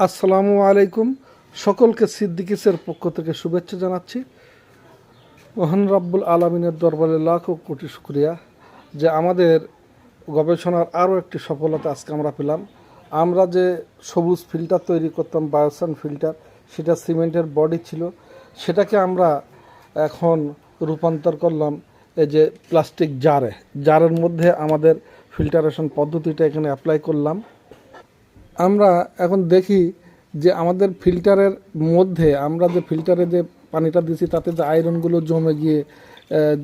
আসসালামু আলাইকুম। সকলকে সিদ্দিকিসের পক্ষ থেকে শুভেচ্ছা জানাচ্ছি। মহান রাব্বুল আলমিনের দরবারে লাখো কোটি শুক্রিয়া যে আমাদের গবেষণার আরও একটি সফলতা আজকে আমরা পেলাম। আমরা যে সবুজ ফিল্টার তৈরি করতাম, বায়োসান ফিল্টার, সেটা সিমেন্টের বডি ছিল, সেটাকে আমরা এখন রূপান্তর করলাম এই যে প্লাস্টিক জারের মধ্যে আমাদের ফিল্টারেশন পদ্ধতিটা এখানে অ্যাপ্লাই করলাম। আমরা এখন দেখি যে আমাদের ফিল্টারের মধ্যে আমরা যে ফিল্টারে যে পানিটা দিছি তাতে যে আয়রনগুলো জমে গিয়ে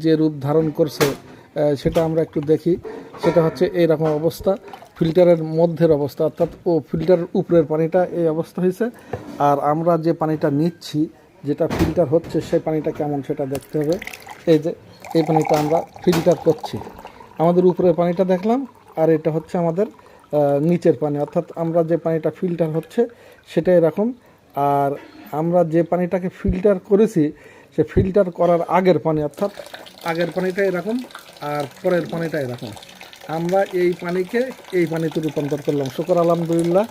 যে রূপ ধারণ করছে সেটা আমরা একটু দেখি। সেটা হচ্ছে এইরকম অবস্থা, ফিল্টারের মধ্যের অবস্থা, অর্থাৎ ফিল্টারের উপরের পানিটা এই অবস্থা হয়েছে। আর আমরা যে পানিটা নিচ্ছি, যেটা ফিল্টার হচ্ছে, সেই পানিটা কেমন সেটা দেখতে হবে। এই যে এই পানিটা আমরা ফিল্টার করছি, আমাদের উপরের পানিটা দেখলাম, আর এটা হচ্ছে আমাদের নিচের পানি, অর্থাৎ আমরা যে পানিটা ফিল্টার হচ্ছে সেটা এরকম। আর আমরা যে পানিটাকে ফিল্টার করেছি সে ফিল্টার করার আগের পানি, অর্থাৎ আগের পানিটা এরকম আর পরের পানিটা এরকম। আমরা এই পানিকে এই পানিতে রূপান্তর করলাম। শুকর আলহামদুলিল্লাহ,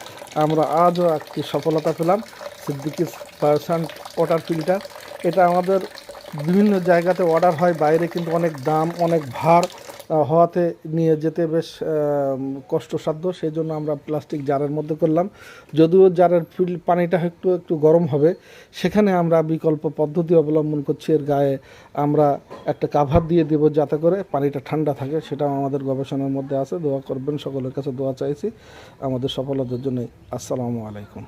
আমরা আজও একটি সফলতা পেলাম। সিদ্দিকিস বায়োসান ওয়াটার ফিল্টার, এটা আমাদের বিভিন্ন জায়গাতে অর্ডার হয় বাইরে, কিন্তু অনেক দাম, অনেক ভার হওয়াতে নিয়ে যেতে বেশ কষ্টসাধ্য। সেই জন্য আমরা প্লাস্টিক জারের মধ্যে করলাম। যদিও জারের পানিটা একটু একটু গরম হবে, সেখানে আমরা বিকল্প পদ্ধতি অবলম্বন করছি। এর গায়ে আমরা একটা কাভার দিয়ে দেব যাতে করে পানিটা ঠান্ডা থাকে। সেটাও আমাদের গবেষণার মধ্যে আছে। দোয়া করবেন, সকলের কাছে দোয়া চাইছি আমাদের সফলতার জন্য। আসসালামু আলাইকুম।